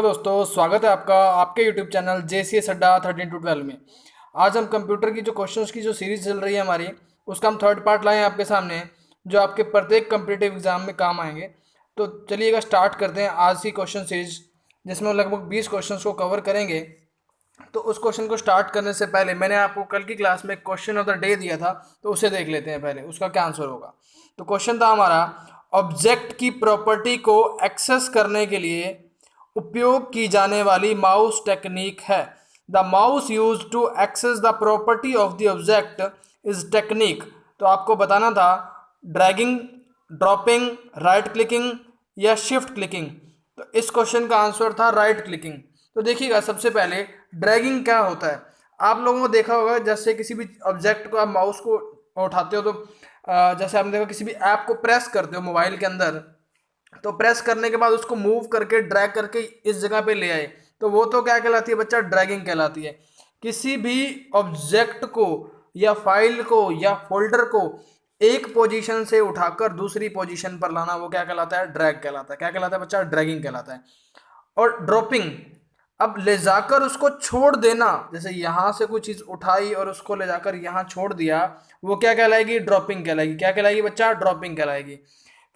दोस्तों, स्वागत है आपका आपके यूट्यूब चैनल JCS अड्डा 13 to 12 में। आज हम कंप्यूटर की जो क्वेश्चंस की जो सीरीज चल रही है हमारी, उसका हम थर्ड पार्ट लाए हैं आपके सामने, जो आपके प्रत्येक कम्पिटिटिव एग्जाम में काम आएंगे। तो चलिएगा स्टार्ट करते हैं आज की क्वेश्चन सीरीज, जिसमें हम लगभग 20 क्वेश्चन को कवर करेंगे। तो उस क्वेश्चन को स्टार्ट करने से पहले मैंने आपको कल की क्लास में क्वेश्चन ऑफ द डे दिया था, तो उसे देख लेते हैं पहले, उसका क्या आंसर होगा। तो क्वेश्चन था हमारा, ऑब्जेक्ट की प्रॉपर्टी को एक्सेस करने के लिए उपयोग की जाने वाली माउस टेक्निक है। The mouse use to access the property of the object is technique. तो आपको बताना था ड्रैगिंग, ड्रॉपिंग, राइट क्लिकिंग या शिफ्ट क्लिकिंग। तो इस क्वेश्चन का आंसर था राइट क्लिकिंग। तो देखिएगा, सबसे पहले ड्रैगिंग क्या होता है। आप लोगों को देखा होगा, जैसे किसी भी ऑब्जेक्ट को आप माउस को उठाते हो तो जैसे आपने देखा किसी भी ऐप को प्रेस करते हो मोबाइल के अंदर, तो प्रेस करने के बाद उसको मूव करके ड्रैग करके इस जगह पे ले आए, तो वो तो क्या कहलाती है बच्चा, ड्रैगिंग कहलाती है। किसी भी ऑब्जेक्ट को या फाइल को या फोल्डर को एक पोजीशन से उठाकर दूसरी पोजीशन पर लाना, वो क्या कहलाता है, ड्रैग कहलाता है। क्या कहलाता है बच्चा, ड्रैगिंग कहलाता है। और ड्रॉपिंग, अब ले जाकर उसको छोड़ देना, जैसे यहां से कोई चीज उठाई और उसको ले जाकर यहां छोड़ दिया, वो क्या कहलाएगी, ड्रॉपिंग कहलाएगी। क्या कहलाएगी बच्चा, ड्रॉपिंग कहलाएगी।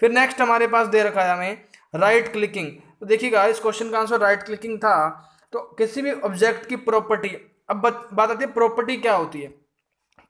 फिर नेक्स्ट हमारे पास दे रखा है हमें राइट क्लिकिंग। तो देखिएगा, इस क्वेश्चन का आंसर राइट क्लिकिंग था। तो किसी भी ऑब्जेक्ट की प्रॉपर्टी, अब बात आती है प्रॉपर्टी क्या होती है।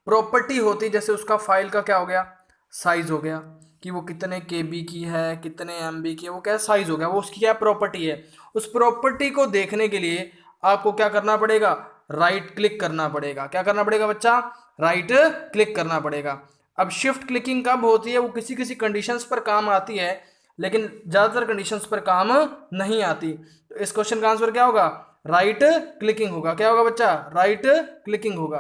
प्रॉपर्टी होती है जैसे उसका फाइल का क्या हो गया, साइज हो गया, कि वो कितने KB की है, कितने MB की है, वो क्या साइज हो गया, वो उसकी क्या प्रॉपर्टी है। उस प्रॉपर्टी को देखने के लिए आपको क्या करना पड़ेगा, राइट क्लिक करना पड़ेगा। क्या करना पड़ेगा बच्चा, राइट क्लिक करना पड़ेगा। अब शिफ्ट क्लिकिंग कब होती है, वो किसी किसी कंडीशंस पर काम आती है, लेकिन ज़्यादातर कंडीशंस पर काम नहीं आती। तो इस क्वेश्चन का आंसर क्या होगा, राइट क्लिकिंग होगा। क्या होगा बच्चा, राइट क्लिकिंग होगा।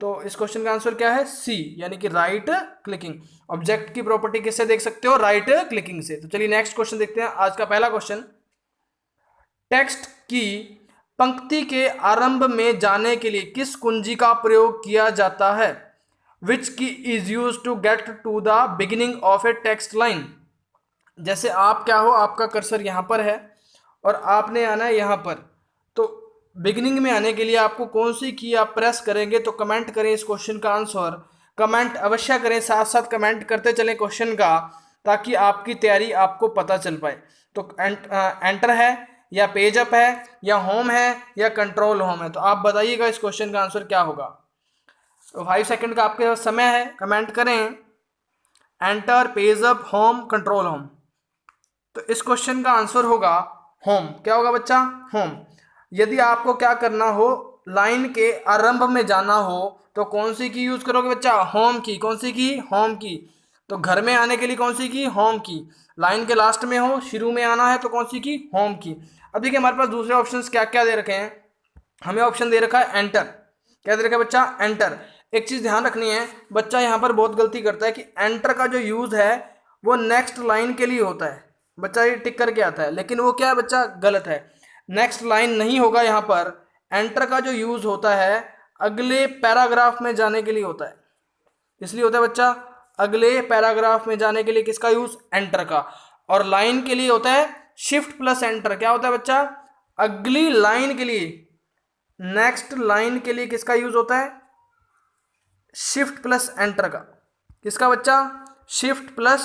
तो इस क्वेश्चन का आंसर क्या है, C, यानी कि राइट क्लिकिंग। ऑब्जेक्ट की प्रॉपर्टी किससे देख सकते हो, राइट क्लिकिंग से। तो चलिए नेक्स्ट क्वेश्चन देखते हैं। आज का पहला क्वेश्चन, टेक्स्ट की पंक्ति के आरंभ में जाने के लिए किस कुंजी का प्रयोग किया जाता है। Which key is use to get to the beginning of a text line. जैसे आप क्या हो, आपका कर्सर यहां पर है और आपने आना है यहां पर, तो बिगिनिंग में आने के लिए आपको कौन सी की आप प्रेस करेंगे। तो कमेंट करें इस क्वेश्चन का आंसर, कमेंट अवश्य करें, साथ साथ कमेंट करते चलें क्वेश्चन का, ताकि आपकी तैयारी आपको पता चल पाए। तो एंटर है या पेज अप है या होम है या कंट्रोल होम है, तो आप बताइएगा इस क्वेश्चन का आंसर क्या होगा। तो 5 सेकंड का आपके पास समय है, कमेंट करें enter, page up, home, control home. तो इस क्वेश्चन का आंसर होगा होम। क्या होगा बच्चा, होम। यदि आपको क्या करना हो, लाइन के आरंभ में जाना हो, तो कौन सी की यूज करोगे बच्चा, होम की। कौन सी की, होम की। तो घर में आने के लिए कौन सी की, होम की। लाइन के लास्ट में हो, शुरू में आना है, तो कौन सी की, होम की। अब देखिए हमारे पास दूसरे ऑप्शंस क्या क्या दे रखे हैं। हमें ऑप्शन दे रखा है एंटर। क्या दे रखा है बच्चा, एंटर। एक चीज ध्यान रखनी है, बच्चा यहाँ पर बहुत गलती करता है कि एंटर का जो यूज है वो नेक्स्ट लाइन के लिए होता है। बच्चा ये टिक करके आता है, लेकिन वो क्या है बच्चा, गलत है। नेक्स्ट लाइन नहीं होगा यहाँ पर। एंटर का जो यूज होता है अगले पैराग्राफ में जाने के लिए होता है। इसलिए होता है बच्चा, अगले पैराग्राफ में जाने के लिए किसका यूज, एंटर का। और लाइन के लिए होता है शिफ्ट प्लस एंटर। क्या होता है बच्चा, अगली लाइन के लिए, नेक्स्ट लाइन के लिए किसका यूज होता है, शिफ्ट प्लस एंटर का। किसका बच्चा, shift plus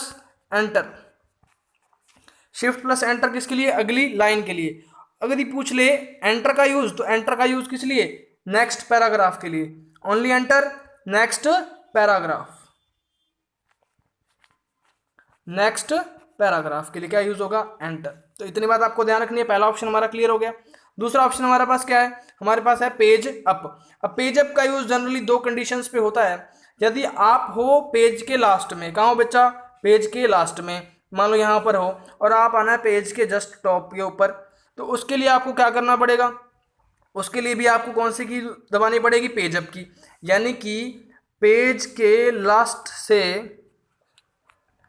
enter. Shift plus enter किसके लिए, अगली लाइन के लिए। अगर ये पूछ ले एंटर का यूज, तो एंटर का यूज किस लिए, नेक्स्ट पैराग्राफ के लिए। Only enter, next paragraph. Next paragraph के लिए क्या यूज होगा, एंटर। तो इतनी बात आपको ध्यान रखनी है। पहला ऑप्शन हमारा क्लियर हो गया। दूसरा ऑप्शन हमारे पास क्या है, हमारे पास है पेज अप। अब पेज अप का यूज जनरली दो कंडीशंस पे होता है। यदि आप हो पेज के लास्ट में, कहाँ हो बच्चा, पेज के लास्ट में, मान लो यहाँ पर हो और आप आना है पेज के जस्ट टॉप के ऊपर, तो उसके लिए आपको क्या करना पड़ेगा, उसके लिए भी आपको कौन सी की दबानी पड़ेगी, पेज अप की। यानी कि पेज के लास्ट से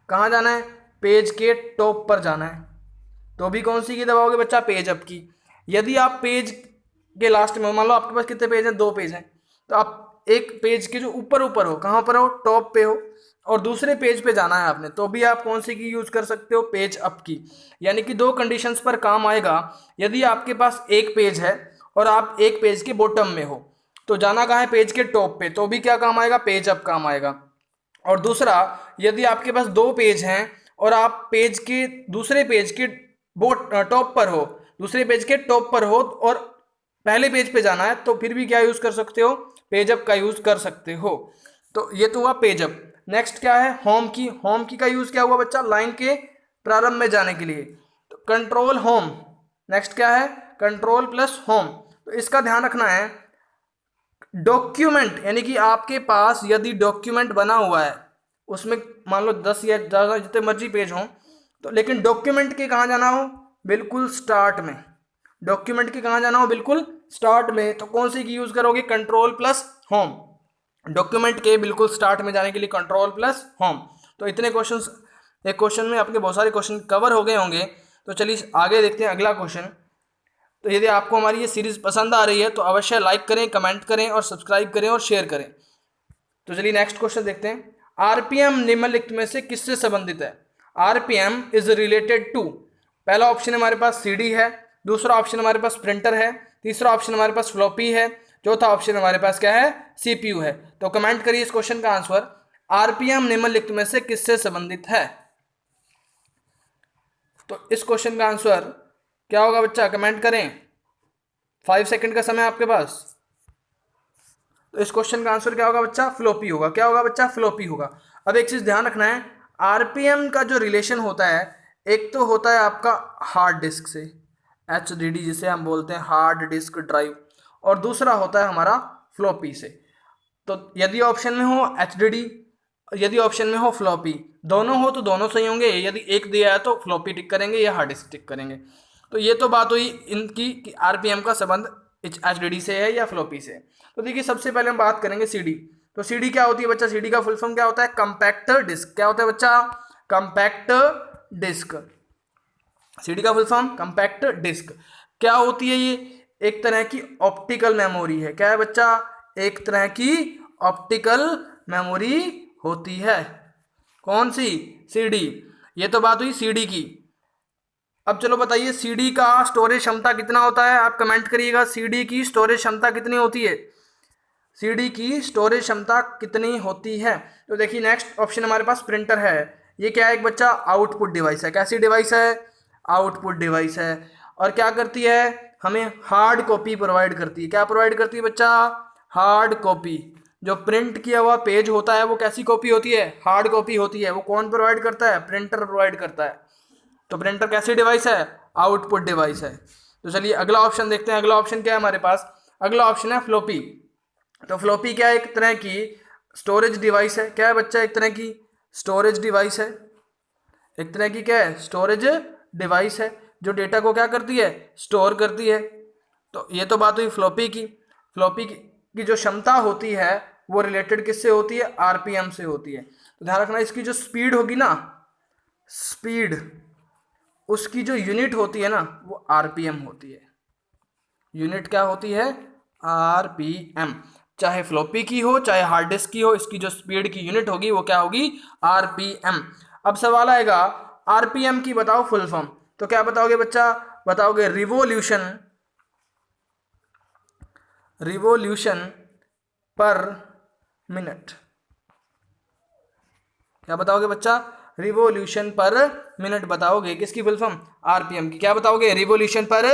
कहाँ जाना है, पेज के टॉप पर जाना है, तो भी कौन सी की दबाओगे बच्चा, पेज अप की। यदि आप पेज के लास्ट में हो, मान लो आपके पास कितने पेज हैं, 2 पेज हैं, तो आप एक पेज के जो ऊपर ऊपर हो, कहाँ पर हो, टॉप पे हो, और दूसरे पेज पे जाना है आपने, तो भी आप कौन सी की यूज कर सकते हो, पेज अप की। यानी कि दो कंडीशंस पर काम आएगा। यदि आपके पास एक पेज है और आप एक पेज के बॉटम में हो, तो जाना कहाँ है, पेज के टॉप पे, तो भी क्या काम आएगा, पेज अप काम आएगा। और दूसरा, यदि आपके पास दो पेज हैं और आप पेज के दूसरे पेज के टॉप पर हो, दूसरे पेज के टॉप पर हो और पहले पेज पे जाना है, तो फिर भी क्या यूज कर सकते हो, पेज अप का यूज कर सकते हो। तो ये तो हुआ पेज अप। नेक्स्ट क्या है, होम की। होम की का यूज क्या हुआ बच्चा, लाइन के प्रारंभ में जाने के लिए, तो कंट्रोल होम। नेक्स्ट क्या है, कंट्रोल प्लस होम। तो इसका ध्यान रखना है। डॉक्यूमेंट, यानी कि आपके पास यदि डॉक्यूमेंट बना हुआ है, उसमें मान लो 10 या ज़्यादा जितने मर्जी पेज हों, तो लेकिन डॉक्यूमेंट के कहाँ जाना हो, बिल्कुल स्टार्ट में। डॉक्यूमेंट के कहाँ जाना हो, बिल्कुल स्टार्ट में, तो कौन सी की यूज करोगे, कंट्रोल प्लस होम। डॉक्यूमेंट के बिल्कुल स्टार्ट में जाने के लिए कंट्रोल प्लस होम। तो इतने क्वेश्चंस, एक क्वेश्चन में आपके बहुत सारे क्वेश्चन कवर हो गए होंगे। तो चलिए आगे देखते हैं अगला क्वेश्चन। तो यदि आपको हमारी ये सीरीज पसंद आ रही है तो अवश्य लाइक करें, कमेंट करें और सब्सक्राइब करें और शेयर करें। तो चलिए नेक्स्ट क्वेश्चन देखते हैं। आरपीएम निम्नलिखित में से किससे संबंधित है। आरपीएम इज रिलेटेड टू, पहला ऑप्शन हमारे पास सीडी है, दूसरा ऑप्शन हमारे पास प्रिंटर है, तीसरा ऑप्शन हमारे पास फ्लॉपी है, चौथा ऑप्शन हमारे पास क्या है, सीपीयू है। तो कमेंट करिए इस क्वेश्चन का आंसर, आरपीएम निम्नलिखित में से किससे संबंधित है। तो इस क्वेश्चन का आंसर क्या होगा बच्चा, कमेंट करें, 5 सेकंड का समय आपके पास। तो इस क्वेश्चन का आंसर क्या होगा बच्चा, फ्लॉपी होगा। क्या होगा बच्चा, फ्लॉपी होगा। अब एक चीज ध्यान रखना है, आरपीएम का जो रिलेशन होता है, एक तो होता है आपका हार्ड डिस्क से, एचडीडी जिसे हम बोलते हैं हार्ड डिस्क ड्राइव, और दूसरा होता है हमारा फ्लॉपी से। तो यदि ऑप्शन में हो एचडीडी, यदि ऑप्शन में हो फ्लॉपी, दोनों हो तो दोनों सही होंगे। यदि एक दिया है तो फ्लॉपी टिक करेंगे या हार्ड डिस्क टिक करेंगे। तो ये तो बात हुई इनकी कि आरपीएम का संबंध एचडीडी से है या फ्लॉपी से। तो देखिए सबसे पहले हम बात करेंगे सीडी। तो सीडी क्या होती है बच्चा, सीडी का फुल फॉर्म क्या होता है, कंपैक्ट डिस्क। क्या होता है बच्चा, कंपैक्ट डिस्क। सीडी का फुल फॉर्म कंपैक्ट डिस्क। क्या होती है ये, एक तरह की ऑप्टिकल मेमोरी है। क्या है बच्चा, एक तरह की ऑप्टिकल मेमोरी होती है। कौन सी, सीडी। ये तो बात हुई सीडी की। अब चलो बताइए सीडी का स्टोरेज क्षमता कितना होता है, आप कमेंट करिएगा, सीडी की स्टोरेज क्षमता कितनी होती है, सीडी की स्टोरेज क्षमता कितनी होती है। तो देखिए नेक्स्ट ऑप्शन हमारे पास प्रिंटर है। ये क्या है एक बच्चा, आउटपुट डिवाइस है। कैसी डिवाइस है, आउटपुट डिवाइस है। और क्या करती है, हमें हार्ड कॉपी प्रोवाइड करती है। क्या प्रोवाइड करती है बच्चा, हार्ड कॉपी। जो प्रिंट किया हुआ पेज होता है वो कैसी कॉपी होती है, हार्ड कॉपी होती है। वो कौन प्रोवाइड करता है, प्रिंटर प्रोवाइड करता है। तो प्रिंटर कैसी डिवाइस है, आउटपुट डिवाइस है। तो चलिए अगला ऑप्शन देखते हैं। अगला ऑप्शन क्या है हमारे पास, अगला ऑप्शन है फ्लॉपी। तो फ्लॉपी क्या है, एक तरह की स्टोरेज डिवाइस है। क्या है बच्चा, एक तरह की स्टोरेज डिवाइस है। एक तरह की क्या है, स्टोरेज डिवाइस है, जो डेटा को क्या करती है, स्टोर करती है। तो ये तो बात हुई फ्लॉपी की। फ्लॉपी की जो क्षमता होती है वो रिलेटेड किससे होती है, आरपीएम से होती है। तो ध्यान रखना इसकी जो स्पीड होगी ना, स्पीड, उसकी जो यूनिट होती है ना वो आरपीएम होती है। यूनिट क्या होती है, आरपीएम। चाहे फ्लॉपी की हो चाहे हार्ड डिस्क की हो, इसकी जो स्पीड की यूनिट होगी वो क्या होगी, आरपीएम। अब सवाल आएगा आरपीएम की बताओ फुल फॉर्म। तो क्या बताओगे बच्चा, बताओगे रिवॉल्यूशन, रिवॉल्यूशन पर मिनट। क्या बताओगे बच्चा, रिवॉल्यूशन पर मिनट बताओगे। किसकी फुल फॉर्म, आरपीएम की। क्या बताओगे, रिवॉल्यूशन पर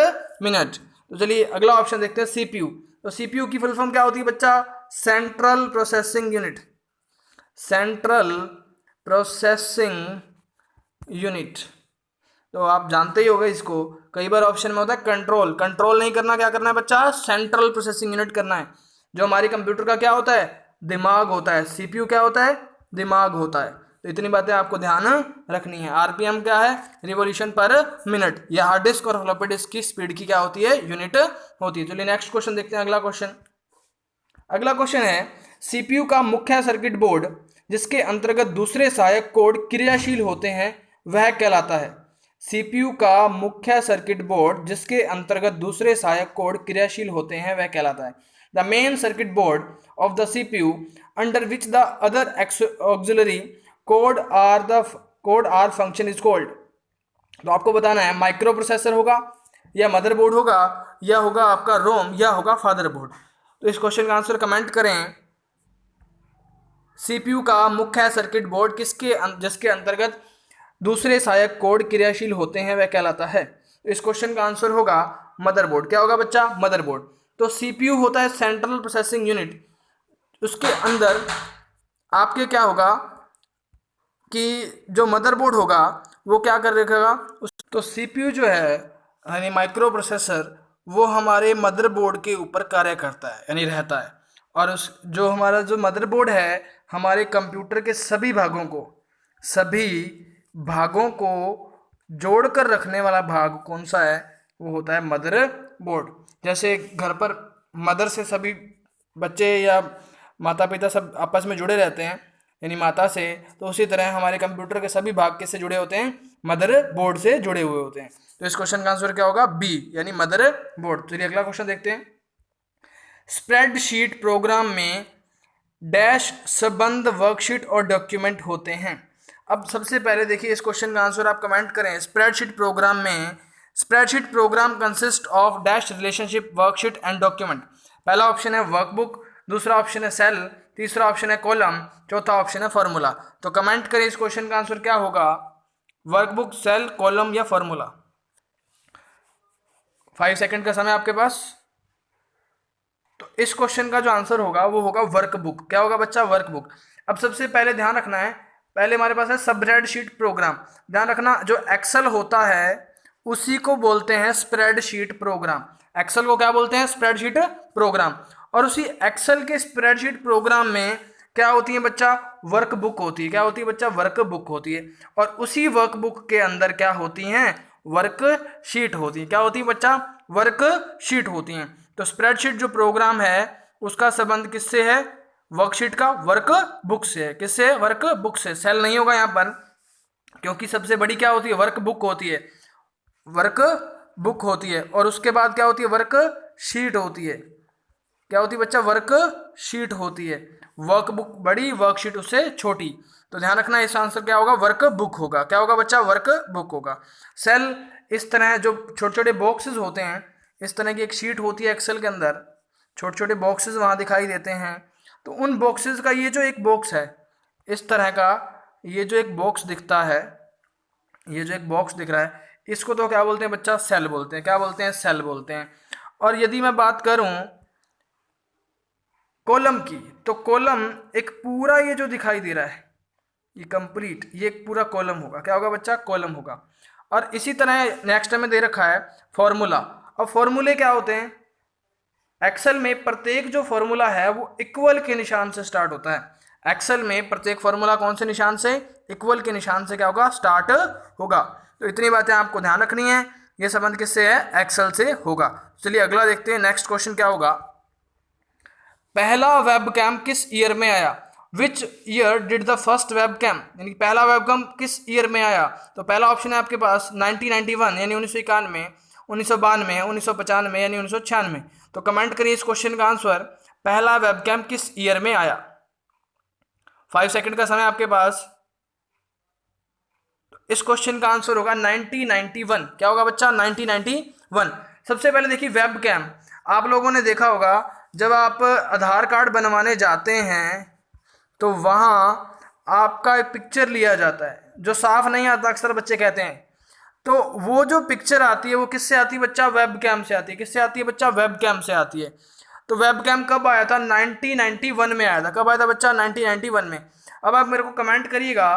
मिनट। तो चलिए अगला ऑप्शन देखते हैं, सीपीयू। तो सीपीयू की फुल फॉर्म क्या होती है बच्चा, central processing unit. Central processing unit. तो आप जानते ही होंगे इसको, कई बार ऑप्शन में होता है कंट्रोल। कंट्रोल नहीं करना, क्या करना है बच्चा, सेंट्रल प्रोसेसिंग यूनिट करना है। जो हमारी कंप्यूटर का क्या होता है, दिमाग होता है। सीपीयू क्या होता है, दिमाग होता है। तो इतनी बातें आपको ध्यान रखनी है। आरपीएम क्या है, रिवॉल्यूशन पर मिनट। यह हार्ड डिस्क और फ्लॉपी डिस्क की स्पीड की क्या होती है, यूनिट होती है। चलिए नेक्स्ट क्वेश्चन देखते हैं। अगला क्वेश्चन, अगला क्वेश्चन है सीपीयू का मुख्य सर्किट बोर्ड जिसके अंतर्गत दूसरे सहायक कोड क्रियाशील होते हैं वह कहलाता है। सीपीयू का मुख्य सर्किट बोर्ड जिसके अंतर्गत दूसरे सहायक कोड क्रियाशील होते हैं वह कहलाता है। The main circuit board of the CPU under which the other auxiliary code are function is called. तो आपको बताना है माइक्रो प्रोसेसर होगा या मदरबोर्ड होगा या होगा आपका रोम या होगा फादरबोर्ड। तो इस क्वेश्चन का आंसर कमेंट करें। CPU का मुख्य सर्किट बोर्ड जिसके अंतर्गत दूसरे सहायक कोड क्रियाशील होते हैं वह कहलाता है। तो इस क्वेश्चन का आंसर होगा मदरबोर्ड। क्या होगा बच्चा? मदरबोर्ड। तो CPU होता है सेंट्रल प्रोसेसिंग यूनिट, उसके अंदर आपके क्या होगा कि जो मदरबोर्ड होगा वो क्या कर रखेगा। तो CPU जो है यानी माइक्रो प्रोसेसर वो हमारे मदरबोर्ड के ऊपर कार्य करता है यानी रहता है, और उस जो हमारा जो मदरबोर्ड है हमारे कंप्यूटर के सभी भागों को जोड़कर रखने वाला भाग कौन सा है? वो होता है मदरबोर्ड। जैसे घर पर मदर से सभी बच्चे या माता पिता सब आपस में जुड़े रहते हैं यानी माता से, तो उसी तरह हमारे कंप्यूटर के सभी भाग किससे जुड़े होते हैं? मदरबोर्ड से जुड़े हुए होते हैं। तो इस क्वेश्चन का आंसर क्या होगा? बी यानी मदरबोर्ड। चलिए अगला क्वेश्चन देखते हैं। स्प्रेडशीट प्रोग्राम में डैश संबंध वर्कशीट और डॉक्यूमेंट होते हैं। अब सबसे पहले देखिए इस क्वेश्चन का आंसर आप कमेंट करें। Spreadsheet programme consist of dash relationship worksheet and document. पहला ऑप्शन है वर्कबुक, दूसरा ऑप्शन है सेल, तीसरा ऑप्शन है कॉलम, चौथा ऑप्शन है फॉर्मूला। तो कमेंट करें इस क्वेश्चन का आंसर क्या होगा? वर्कबुक, सेल, कॉलम या फॉर्मूला। 5 सेकंड का समय आपके पास। तो इस क्वेश्चन का जो आंसर होगा वो होगा वर्कबुक। क्या होगा बच्चा? वर्कबुक। अब सबसे पहले ध्यान रखना है, पहले हमारे पास है स्प्रेडशीट प्रोग्राम। ध्यान रखना जो एक्सेल होता है उसी को बोलते हैं स्प्रेडशीट प्रोग्राम। एक्सेल को क्या बोलते हैं? Spreadsheet programme. और उसी एक्सेल के स्प्रेडशीट प्रोग्राम में क्या होती है बच्चा? वर्कबुक होती है। क्या होती है बच्चा? वर्कबुक होती है। और उसी वर्कबुक के अंदर क्या होती हैं? वर्कशीट होती है। क्या होती है बच्चा? वर्कशीट होती हैं। तो स्प्रेडशीट जो प्रोग्राम है उसका संबंध किससे है? वर्कशीट का वर्कबुक से है। किससे? वर्कबुक से। सेल नहीं होगा यहाँ पर, क्योंकि सबसे बड़ी क्या होती है? वर्कबुक होती है। वर्कबुक होती है और उसके बाद क्या होती है? वर्कशीट होती है। क्या होती है बच्चा? वर्कशीट होती है। वर्कबुक बड़ी, वर्कशीट उससे छोटी। तो ध्यान रखना इस आंसर क्या होगा? वर्कबुक होगा। क्या होगा बच्चा? वर्कबुक होगा। सेल इस तरह जो छोटे छोटे बॉक्सेस होते हैं, इस तरह की एक शीट होती है एक्सेल के अंदर, छोटे छोटे बॉक्सेस वहाँ दिखाई देते हैं। तो उन बॉक्सेस का ये जो एक बॉक्स है इस तरह का, ये जो एक बॉक्स दिखता है, ये जो एक बॉक्स दिख रहा है, इसको तो क्या बोलते हैं बच्चा? सेल बोलते हैं। क्या बोलते हैं? सेल बोलते हैं। और यदि मैं बात करूं कॉलम की, तो कॉलम एक पूरा ये जो दिखाई दे रहा है ये कंप्लीट, ये एक पूरा कॉलम होगा। क्या होगा बच्चा? कॉलम होगा। और इसी तरह नेक्स्ट में दे रखा है फॉर्मूला। अब फॉर्मूले क्या होते हैं? एक्सेल में प्रत्येक जो फॉर्मूला है वो इक्वल के निशान से स्टार्ट होता है। एक्सेल में प्रत्येक फॉर्मूला कौन से निशान से? इक्वल के निशान से क्या होगा? स्टार्ट होगा। तो इतनी बातें आपको ध्यान रखनी है। ये संबंध किससे है? एक्सेल से होगा। चलिए अगला देखते हैं। नेक्स्ट क्वेश्चन क्या होगा? पहला वेबकैम किस ईयर में आया? Which year did the first webcam, यानी पहला वेबकैम किस ईयर में आया? तो पहला ऑप्शन है आपके पास 1991 यानी 1991, 1992, 1995 यानी 1996। तो कमेंट करिए इस क्वेश्चन का आंसर, पहला वेबकैम किस ईयर में आया। 5 सेकंड का समय आपके पास। इस क्वेश्चन का आंसर होगा 1991। क्या होगा बच्चा? 1991। सबसे पहले देखिए वेबकैम, आप लोगों ने देखा होगा जब आप आधार कार्ड बनवाने जाते हैं तो वहाँ आपका एक पिक्चर लिया जाता है जो साफ नहीं आता, अक्सर बच्चे कहते हैं। तो वो जो पिक्चर आती है वो किससे आती है बच्चा? वेबकैम से आती है। किससे आती है बच्चा? वेबकैम से आती है। तो वेबकैम कब आया था? 1991 में आया था। कब आया था बच्चा? 1991 में। अब आप मेरे को कमेंट करिएगा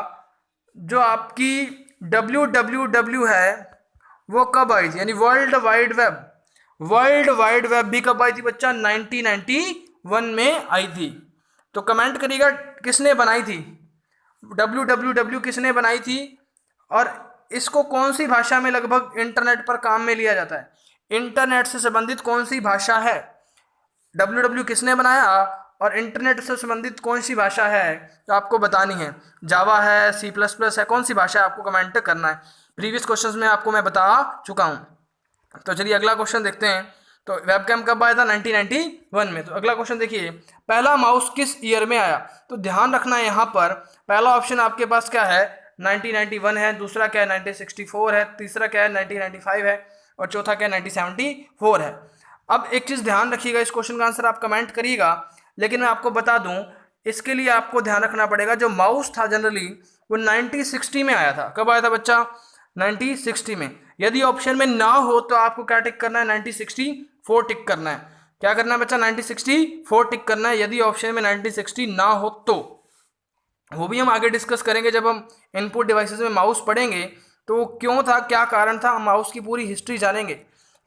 जो आपकी www है वो कब आई थी, यानी world wide web. World wide web भी कब आई थी बच्चा? 1991 में आई थी। तो कमेंट करिएगा किसने बनाई थी? www किसने बनाई थी और इसको कौन सी भाषा में लगभग इंटरनेट पर काम में लिया जाता है? इंटरनेट से संबंधित कौन सी भाषा है? www किसने बनाया और इंटरनेट से संबंधित कौन सी भाषा है तो आपको बतानी है। जावा है, C++ है, कौन सी भाषा है आपको कमेंट करना है। प्रीवियस क्वेश्चंस में आपको मैं बता चुका हूँ। तो चलिए अगला क्वेश्चन देखते हैं। तो वेबकैम कब आया था? 1991 में। तो अगला क्वेश्चन देखिए, पहला माउस किस ईयर में आया? तो ध्यान रखना है यहाँ पर पहला ऑप्शन आपके पास क्या है? 1991 है, दूसरा क्या है? 1964 है, तीसरा क्या है? 1995 है, और चौथा क्या है? 1974 है। अब एक चीज ध्यान रखिएगा, इस क्वेश्चन का आंसर आप कमेंट करिएगा, लेकिन मैं आपको बता दूं इसके लिए आपको ध्यान रखना पड़ेगा, जो माउस था जनरली वो 1960 में आया था। कब आया था बच्चा? 1960 में। यदि ऑप्शन में ना हो तो आपको क्या टिक करना है? 1964 टिक करना है। क्या करना है बच्चा? 1964 टिक करना है यदि ऑप्शन में 1960 ना हो तो। वो भी हम आगे डिस्कस करेंगे जब हम इनपुट डिवाइसेस में माउस पढ़ेंगे, तो वो क्यों था, क्या कारण था, हम माउस की पूरी हिस्ट्री जानेंगे।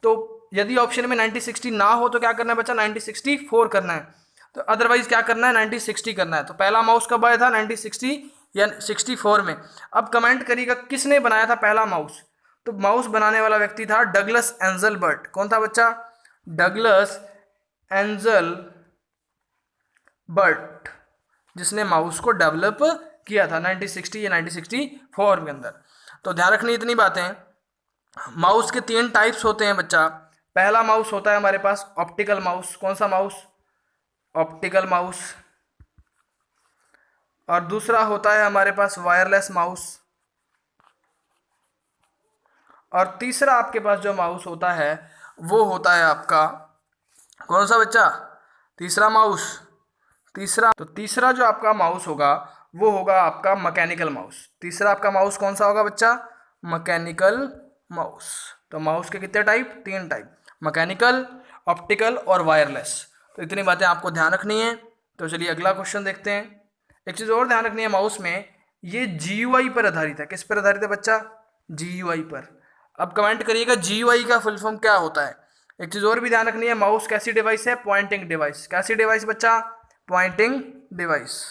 तो यदि ऑप्शन में 1960 ना हो तो क्या करना है बच्चा? 1964 करना है। तो अदरवाइज क्या करना है? 1960 करना है। तो पहला माउस कब आया था? 1960 या 64 में। अब कमेंट करिएगा किसने बनाया था पहला माउस? तो माउस बनाने वाला व्यक्ति था डगलस एंजलबर्ट। कौन था बच्चा? डगलस एंजलबर्ट, जिसने माउस को डेवलप किया था 1960 या 1964 के अंदर। तो ध्यान रखनी इतनी बातें। माउस के 3 टाइप्स होते हैं बच्चा। पहला माउस होता है हमारे पास ऑप्टिकल माउस। कौन सा माउस? Optical mouse. और दूसरा होता है हमारे पास वायरलेस माउस। और तीसरा आपके पास जो माउस होता है वो होता है आपका कौन सा बच्चा? तीसरा माउस। तीसरा जो आपका माउस होगा वो होगा आपका मैकेनिकल माउस। तीसरा आपका माउस कौन सा होगा बच्चा? Mechanical mouse. तो माउस के कितने टाइप? 3 टाइप, मैकेनिकल, ऑप्टिकल और वायरलेस। तो इतनी बातें आपको ध्यान रखनी है। तो चलिए अगला क्वेश्चन देखते हैं। एक चीज़ और ध्यान रखनी है, माउस में ये GUI पर आधारित है। किस पर आधारित है बच्चा? GUI पर। अब कमेंट करिएगा GUI का फुल फॉर्म क्या होता है। एक चीज़ और भी ध्यान रखनी है, माउस कैसी डिवाइस है? Pointing device. कैसी डिवाइस बच्चा? Pointing device.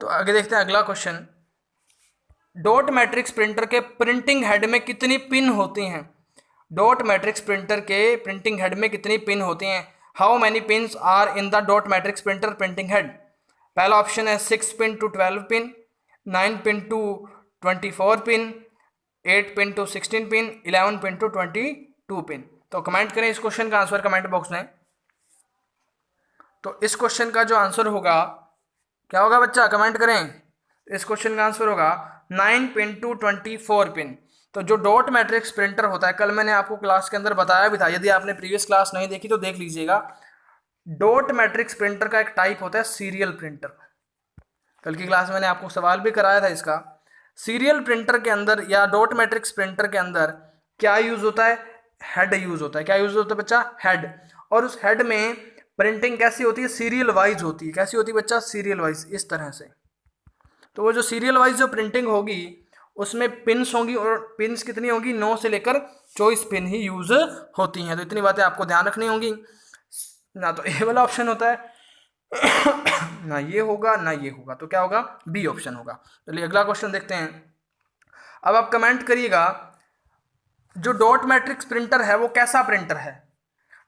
तो आगे देखते हैं अगला क्वेश्चन। डॉट मैट्रिक्स प्रिंटर के प्रिंटिंग हेड में कितनी पिन होती हैं? डॉट मैट्रिक्स प्रिंटर के प्रिंटिंग हेड में कितनी पिन होती हैं? How many pins are in the dot matrix printer printing head? पहला ऑप्शन है 6 pin to 12 pin, 9 pin to 24 pin, 8 pin to 16 pin, 11 pin to 22 pin. तो कमेंट करें इस क्वेश्चन का आंसर कमेंट बॉक्स में। तो इस क्वेश्चन का जो आंसर होगा क्या होगा बच्चा? कमेंट करें। इस क्वेश्चन का आंसर होगा 9 पिन टू 24 पिन। तो जो डॉट मैट्रिक्स प्रिंटर होता है, कल मैंने आपको क्लास के अंदर बताया भी था, यदि आपने प्रीवियस क्लास नहीं देखी तो देख लीजिएगा। डॉट मैट्रिक्स प्रिंटर का एक टाइप होता है सीरियल प्रिंटर। कल की क्लास में मैंने आपको सवाल भी कराया था इसका। सीरियल प्रिंटर के अंदर या डॉट मैट्रिक्स प्रिंटर के अंदर क्या यूज होता है? हेड यूज होता है। क्या यूज होता है बच्चा? हेड। और उस हेड में प्रिंटिंग कैसी होती है? सीरियल वाइज होती है। कैसी होती है बच्चा? सीरियल वाइज, इस तरह से। तो वो जो सीरियल वाइज जो प्रिंटिंग होगी उसमें पिन्स होंगी, और पिन्स कितनी होगी? 9 से लेकर 24 पिन ही यूज होती हैं। तो इतनी बातें आपको ध्यान रखनी होंगी। ना तो ए वाला ऑप्शन होता है ना ये होगा ना ये होगा, तो क्या होगा? बी ऑप्शन होगा। चलिए अगला क्वेश्चन देखते हैं। अब आप कमेंट करिएगा, जो डॉट मैट्रिक्स प्रिंटर है वो कैसा प्रिंटर है?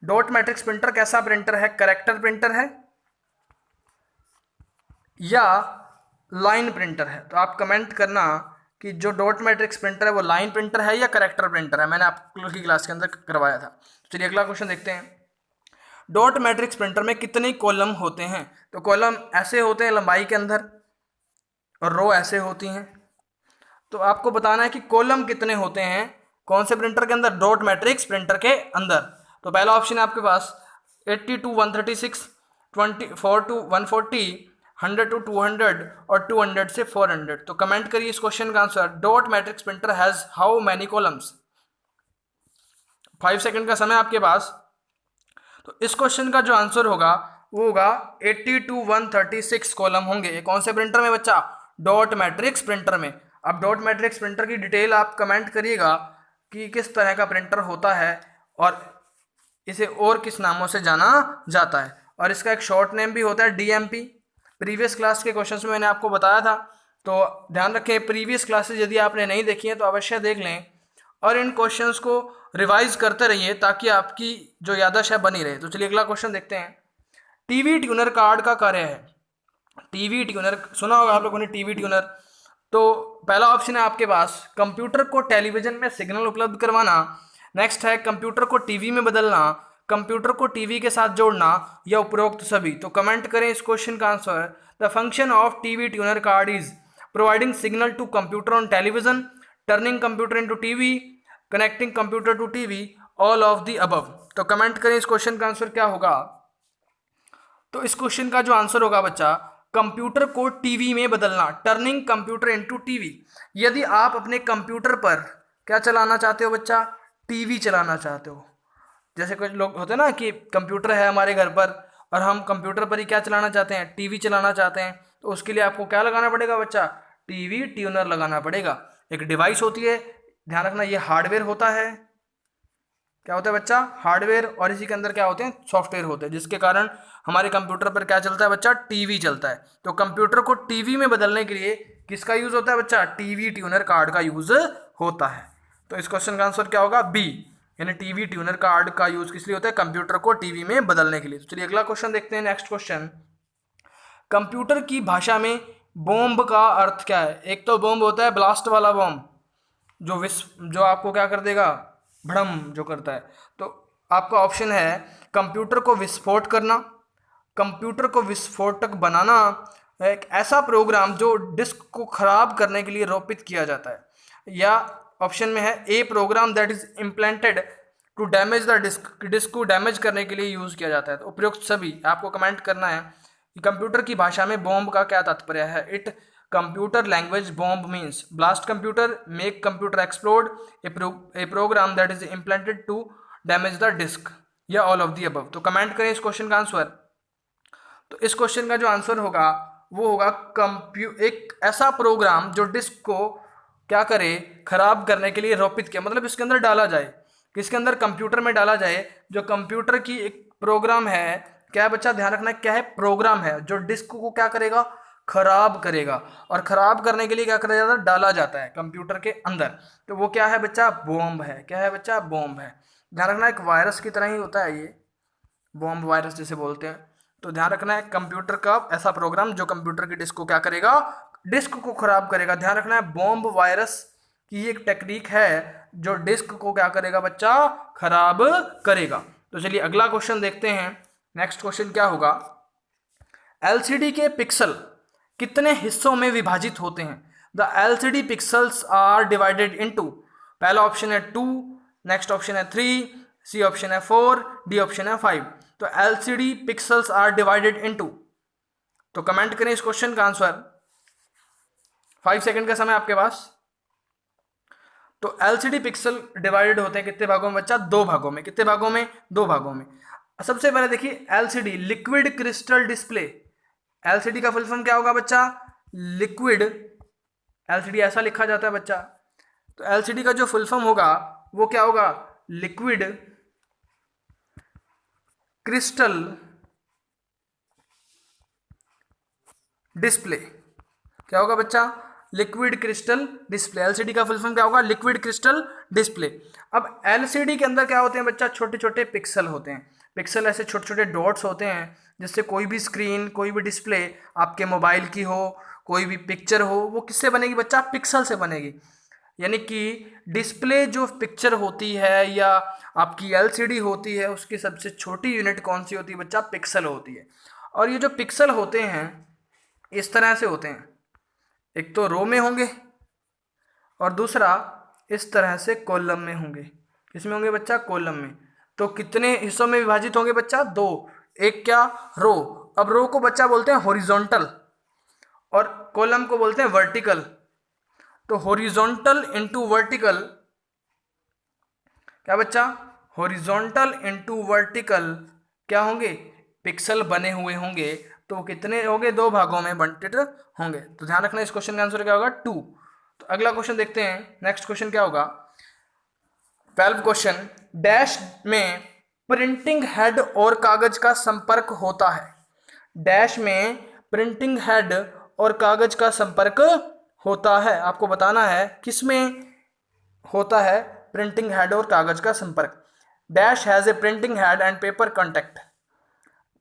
डॉट मैट्रिक्स प्रिंटर कैसा प्रिंटर है? करेक्टर प्रिंटर है या लाइन प्रिंटर है? तो आप कमेंट करना कि जो डॉट मैट्रिक्स प्रिंटर है वो लाइन प्रिंटर है या करेक्टर प्रिंटर है। मैंने आप लोगों की क्लास के अंदर करवाया था। चलिए अगला क्वेश्चन देखते हैं। डॉट मैट्रिक्स प्रिंटर में कितने कॉलम होते हैं? तो कॉलम ऐसे होते हैं लंबाई के अंदर, और रो ऐसे होती हैं। तो आपको बताना है कि कॉलम कितने होते हैं कौन से प्रिंटर के अंदर? डॉट मैट्रिक्स प्रिंटर के अंदर। तो पहला ऑप्शन है आपके पास 80 टू 136, 24 टू 140, 100 टू 200 और 200 से 400। तो कमेंट करिए इस क्वेश्चन का answer. Dot matrix printer has how many columns? 5 second का समय आपके पास। तो इस क्वेश्चन का जो आंसर होगा वो होगा 80 टू 136 कॉलम होंगे। कौन से प्रिंटर में बच्चा? डॉट मैट्रिक्स प्रिंटर में। अब डॉट मैट्रिक्स प्रिंटर की डिटेल आप कमेंट करिएगा कि किस तरह का प्रिंटर होता है और इसे और किस नामों से जाना जाता है। और इसका एक शॉर्ट नेम भी होता है DMP। प्रीवियस क्लास के क्वेश्चंस में मैंने आपको बताया था, तो ध्यान रखें प्रीवियस क्लासेस यदि आपने नहीं देखी हैं तो अवश्य देख लें और इन क्वेश्चंस को रिवाइज करते रहिए ताकि आपकी जो याददाश्त है बनी रहे। तो चलिए अगला क्वेश्चन देखते हैं। टीवी ट्यूनर कार्ड का कार्य है। टीवी ट्यूनर सुना होगा आप लोगों ने, टीवी ट्यूनर। तो पहला ऑप्शन है आपके पास कंप्यूटर को टेलीविजन में सिग्नल उपलब्ध करवाना, नेक्स्ट है कंप्यूटर को टीवी में बदलना, कंप्यूटर को टीवी के साथ जोड़ना या उपरोक्त सभी। तो कमेंट करें इस क्वेश्चन का answer. The function of TV tuner card is providing signal to computer on television, turning computer into TV, connecting computer to TV, all of the above. तो कमेंट करें इस क्वेश्चन का आंसर क्या होगा। तो इस क्वेश्चन का जो आंसर होगा बच्चा, कंप्यूटर को टीवी में बदलना, टर्निंग कंप्यूटर इनटू टीवी। यदि आप अपने कंप्यूटर पर क्या चलाना चाहते हो बच्चा, टीवी चलाना चाहते हो। जैसे कुछ लोग होते हैं ना कि कंप्यूटर है हमारे घर पर और हम कंप्यूटर पर ही क्या चलाना चाहते हैं, टीवी चलाना चाहते हैं, तो उसके लिए आपको क्या लगाना पड़ेगा बच्चा, टीवी ट्यूनर लगाना पड़ेगा। एक डिवाइस होती है, ध्यान रखना ये हार्डवेयर होता है। क्या होता है बच्चा, हार्डवेयर, और इसी के अंदर क्या होते हैं, सॉफ्टवेयर होते हैं, जिसके कारण हमारे कंप्यूटर पर क्या चलता है बच्चा, टीवी चलता है। तो कंप्यूटर को टीवी में बदलने के लिए किसका यूज होता है बच्चा, टीवी ट्यूनर कार्ड का यूज होता है। तो इस क्वेश्चन का आंसर क्या होगा, बी, यानी टीवी ट्यूनर कार्ड का यूज किस लिए होता है, कंप्यूटर को टीवी में बदलने के लिए। तो चलिए अगला क्वेश्चन देखते हैं। नेक्स्ट क्वेश्चन, कंप्यूटर की भाषा में बॉम्ब का अर्थ क्या है। एक तो बॉम्ब होता है ब्लास्ट वाला बॉम्ब, जो आपको क्या कर देगा, भड़म जो करता है। तो आपका ऑप्शन है कंप्यूटर को विस्फोट करना, कंप्यूटर को विस्फोटक बनाना, एक ऐसा प्रोग्राम जो डिस्क को खराब करने के लिए रोपित किया जाता है, या ऑप्शन में है a program that is implanted to damage the disk, disk को डैमेज करने के लिए यूज किया जाता है। तो उपयुक्त सभी आपको कमेंट करना है कि कंप्यूटर की भाषा में बॉम्ब का क्या तात्पर्य है। It computer language bomb means blast computer, make computer explode, a program that is implanted to damage the disk, या ऑल ऑफ दी अबव। तो कमेंट करें इस क्वेश्चन का आंसर। तो इस क्वेश्चन का जो आंसर होगा वो होगा एक ऐसा प्रोग्राम जो डिस्क को क्या करे, खराब करने के लिए रोपित किया, मतलब इसके अंदर डाला जाए, किसके अंदर, कंप्यूटर में डाला जाए, जो कंप्यूटर की एक प्रोग्राम है। क्या है बच्चा, ध्यान रखना, क्या है, प्रोग्राम है जो डिस्क को क्या करेगा, खराब करेगा, और खराब करने के लिए क्या करा जाता है, डाला जाता है कंप्यूटर के अंदर। तो वो क्या है बच्चा, बॉम्ब है। क्या है बच्चा, बॉम्ब है। ध्यान रखना एक वायरस की तरह ही होता है ये, बॉम्ब वायरस जिसे बोलते हैं। तो ध्यान रखना है कंप्यूटर का ऐसा प्रोग्राम जो कंप्यूटर की डिस्क को क्या करेगा, डिस्क को खराब करेगा। ध्यान रखना है बॉम्ब वायरस की एक टेक्निक है जो डिस्क को क्या करेगा बच्चा, खराब करेगा। तो चलिए अगला क्वेश्चन देखते हैं। नेक्स्ट क्वेश्चन क्या होगा, एलसीडी के पिक्सल कितने हिस्सों में विभाजित होते हैं। The LCD pixels are divided into, पहला ऑप्शन है 2, नेक्स्ट ऑप्शन है 3, सी ऑप्शन है 4, डी ऑप्शन है 5। तो LCD pixels are divided into, तो कमेंट करें इस क्वेश्चन का आंसर। 5 सेकंड का समय आपके पास। तो एलसीडी पिक्सल डिवाइडेड होते हैं कितने भागों में बच्चा, 2 भागों में। कितने भागों में, 2 भागों में। सबसे पहले देखिए LCD, liquid crystal display. LCD का फुल फॉर्म क्या होगा बच्चा, लिक्विड, एलसीडी ऐसा लिखा जाता है बच्चा। तो एलसीडी का जो फुल फॉर्म होगा वो क्या होगा, लिक्विड क्रिस्टल डिस्प्ले। क्या होगा बच्चा, लिक्विड क्रिस्टल डिस्प्ले। एलसीडी का फुल फॉर्म क्या होगा, लिक्विड क्रिस्टल डिस्प्ले। अब एलसीडी के अंदर क्या होते हैं बच्चा, छोटे छोटे पिक्सल होते हैं। पिक्सल ऐसे छोटे छोटे डॉट्स होते हैं, जिससे कोई भी स्क्रीन, कोई भी डिस्प्ले आपके मोबाइल की हो, कोई भी पिक्चर हो, वो किससे बनेगी बच्चा, पिक्सल से बनेगी। यानी कि डिस्प्ले जो पिक्चर होती है या आपकी एलसीडी होती है, उसकी सबसे छोटी यूनिट कौन सी होती है बच्चा, पिक्सल होती है। और ये जो पिक्सल होते हैं इस तरह से होते हैं, एक तो रो में होंगे और दूसरा इस तरह से कॉलम में होंगे। किसमें होंगे बच्चा, कॉलम में। तो कितने हिस्सों में विभाजित होंगे बच्चा, 2। एक क्या, रो। अब रो को बच्चा बोलते हैं हॉरिजॉन्टल और कॉलम को बोलते हैं वर्टिकल। तो हॉरिजॉन्टल इंटू वर्टिकल, क्या बच्चा, हॉरिजॉन्टल इंटू वर्टिकल क्या होंगे, पिक्सल बने हुए होंगे। तो कितने होंगे, 2 भागों में बंटेड होंगे। तो ध्यान रखना इस क्वेश्चन का आंसर क्या होगा, 2। तो अगला क्वेश्चन देखते हैं। नेक्स्ट क्वेश्चन क्या होगा, 12 क्वेश्चन, डैश में प्रिंटिंग हेड और कागज का संपर्क होता है। डैश में प्रिंटिंग हेड और कागज का संपर्क होता है। आपको बताना है किसमें होता है प्रिंटिंग हेड और कागज का संपर्क। Dash has a printing head and paper contact.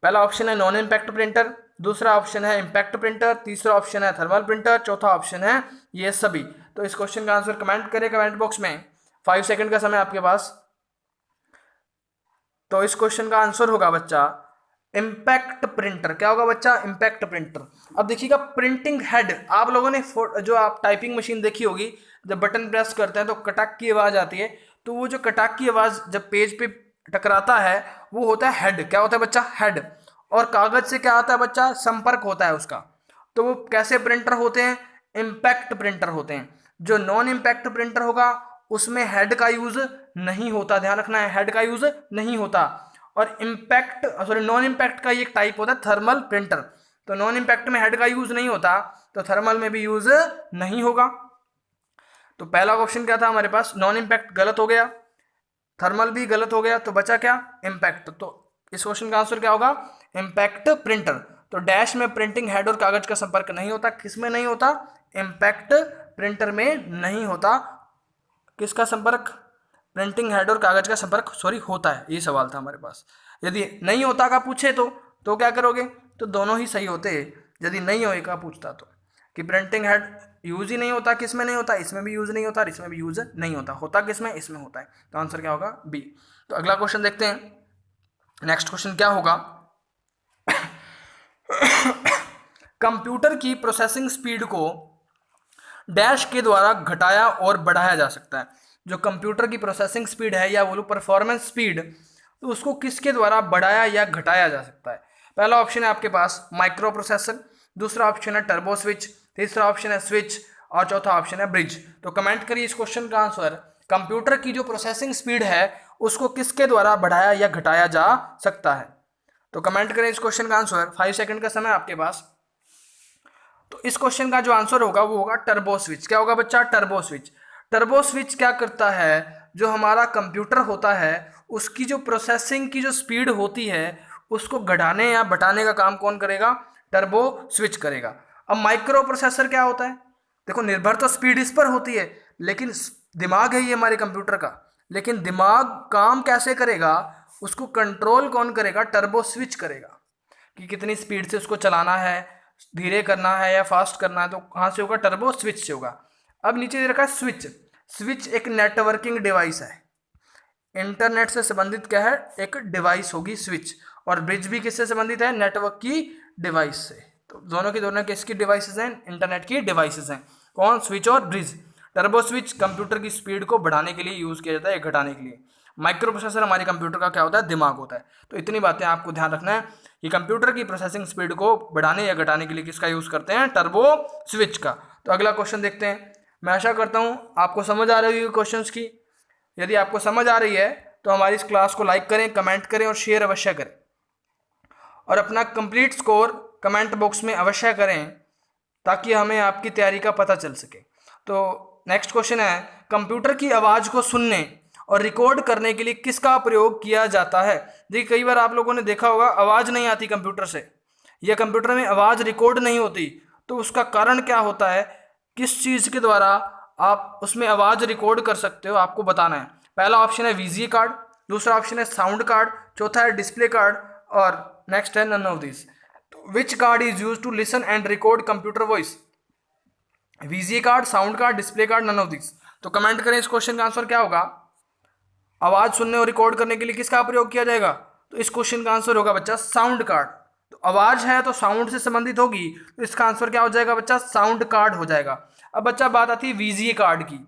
पहला ऑप्शन है नॉन इम्पैक्ट प्रिंटर, दूसरा ऑप्शन है इम्पैक्ट प्रिंटर, तीसरा ऑप्शन है थर्मल प्रिंटर, चौथा ऑप्शन है ये सभी। तो इस क्वेश्चन का आंसर कमेंट करें कमेंट बॉक्स में। 5 सेकंड का समय आपके पास। तो इस क्वेश्चन का आंसर होगा बच्चा इम्पैक्ट प्रिंटर। क्या होगा बच्चा? Impact printer. अब देखिएगा प्रिंटिंग हेड, आप लोगों ने जो आप टाइपिंग मशीन देखी होगी, जब बटन प्रेस करते हैं तो कटाक की आवाज आती है, तो वो जो कटाक की आवाज जब पेज पे टकराता है वो होता है हेड। क्या होता है बच्चा? हेड। और कागज से क्या आता है बच्चा? संपर्क होता है उसका। तो वो कैसे प्रिंटर होते हैं? इम्पैक्ट प्रिंटर होते हैं। जो नॉन इम्पैक्ट प्रिंटर होगा उसमें हेड का यूज नहीं होता, ध्यान रखना है, हेड का यूज नहीं होता। और इम्पैक्ट सॉरी नॉन इम्पैक्ट का एक टाइप होता है थर्मल प्रिंटर। तो नॉन इम्पैक्ट में हेड का यूज नहीं होता, तो थर्मल में भी यूज नहीं होगा। तो पहला ऑप्शन क्या था हमारे पास? नॉन इम्पैक्ट गलत हो गया, थर्मल भी गलत हो गया, तो बचा क्या? इम्पैक्ट। तो इस क्वेश्चन का आंसर क्या होगा? Impact printer. तो डैश में प्रिंटिंग हेड और कागज का संपर्क नहीं होता, किसमें नहीं होता? इम्पैक्ट प्रिंटर में नहीं होता। किसका संपर्क? प्रिंटिंग हेड और कागज का संपर्क होता है, ये सवाल था हमारे पास। यदि नहीं होता का पूछे तो क्या करोगे? तो दोनों ही सही होते यदि नहीं होएगा पूछता तो, कि प्रिंटिंग हेड यूज ही नहीं होता, किसमें नहीं होता? इसमें भी यूज नहीं होता और इसमें भी यूज नहीं होता। होता किसमें? इसमें होता है। तो आंसर क्या होगा? बी। तो अगला क्वेश्चन देखते हैं। नेक्स्ट क्वेश्चन क्या होगा? कंप्यूटर की प्रोसेसिंग स्पीड को डैश के द्वारा घटाया और बढ़ाया जा सकता है। जो कंप्यूटर की प्रोसेसिंग स्पीड है या बोलो परफॉर्मेंस स्पीड, तो उसको किसके द्वारा बढ़ाया या घटाया जा सकता है? पहला ऑप्शन है आपके पास माइक्रो प्रोसेसर, दूसरा ऑप्शन है टर्बो स्विच, तीसरा ऑप्शन है स्विच और चौथा ऑप्शन है ब्रिज। तो कमेंट करिए इस क्वेश्चन का आंसर। कंप्यूटर की जो प्रोसेसिंग स्पीड है उसको किसके द्वारा बढ़ाया या घटाया जा सकता है? तो कमेंट करें इस क्वेश्चन का आंसर। 5 सेकंड का समय आपके पास। तो इस क्वेश्चन का जो आंसर होगा वो होगा टर्बो स्विच। क्या होगा बच्चा? Turbo switch. टर्बो स्विच क्या करता है? जो हमारा कंप्यूटर होता है उसकी जो प्रोसेसिंग की जो स्पीड होती है उसको घटाने या बढ़ाने का काम कौन करेगा? टर्बो स्विच करेगा। अब माइक्रो प्रोसेसर क्या होता है? देखो निर्भर तो स्पीड इस पर होती है, लेकिन दिमाग है ये हमारे कंप्यूटर का, लेकिन दिमाग काम कैसे करेगा उसको कंट्रोल कौन करेगा? टर्बो स्विच करेगा, कि कितनी स्पीड से उसको चलाना है, धीरे करना है या फास्ट करना है। तो कहाँ से होगा? टर्बो स्विच से होगा। अब नीचे दे रखा है स्विच। स्विच एक नेटवर्किंग डिवाइस है, इंटरनेट से संबंधित क्या है? एक डिवाइस होगी स्विच। और ब्रिज भी किससे संबंधित है? नेटवर्क की डिवाइस से। तो दोनों की दोनों किसकी डिवाइसेस हैं? इंटरनेट की डिवाइसेस हैं। कौन? स्विच और ब्रिज। टर्बो स्विच कंप्यूटर की स्पीड को बढ़ाने के लिए यूज किया जाता है या घटाने के लिए। माइक्रो प्रोसेसर हमारे कंप्यूटर का क्या होता है? दिमाग होता है। तो इतनी बातें आपको ध्यान रखना है कि कंप्यूटर की प्रोसेसिंग स्पीड को बढ़ाने या घटाने के लिए किसका यूज करते हैं? टर्बो स्विच का। तो अगला क्वेश्चन देखते हैं। मैं आशा करता हूं आपको समझ आ रही होगी क्वेश्चंस की। यदि आपको समझ आ रही है तो हमारी इस क्लास को लाइक करें, कमेंट करें और शेयर अवश्य करें, और अपना कंप्लीट स्कोर कमेंट बॉक्स में अवश्य करें ताकि हमें आपकी तैयारी का पता चल सके। तो नेक्स्ट क्वेश्चन है, कंप्यूटर की आवाज को सुनने और रिकॉर्ड करने के लिए किसका प्रयोग किया जाता है? देखिए कई बार आप लोगों ने देखा होगा आवाज नहीं आती कंप्यूटर से, या कंप्यूटर में आवाज रिकॉर्ड नहीं होती। तो उसका कारण क्या होता है? किस चीज के द्वारा आप उसमें आवाज रिकॉर्ड कर सकते हो, आपको बताना है। पहला ऑप्शन है वीजीए कार्ड, दूसरा ऑप्शन है साउंड कार्ड, चौथा है डिस्प्ले कार्ड और नेक्स्ट है नन ऑफ दिस। तो which card is use to listen and record computer voice? VGA card, sound card, display card, none of this. तो comment करें इस क्वेश्चन का आंसर क्या होगा? आवाज सुनने और रिकॉर्ड करने के लिए किसका प्रयोग किया जाएगा? तो इस क्वेश्चन का आंसर होगा बच्चा साउंड कार्ड। तो आवाज है तो साउंड से संबंधित होगी, तो इसका आंसर क्या हो जाएगा बच्चा? साउंड कार्ड हो जाएगा। अब बच्चा बात आती है वीजीए कार्ड की।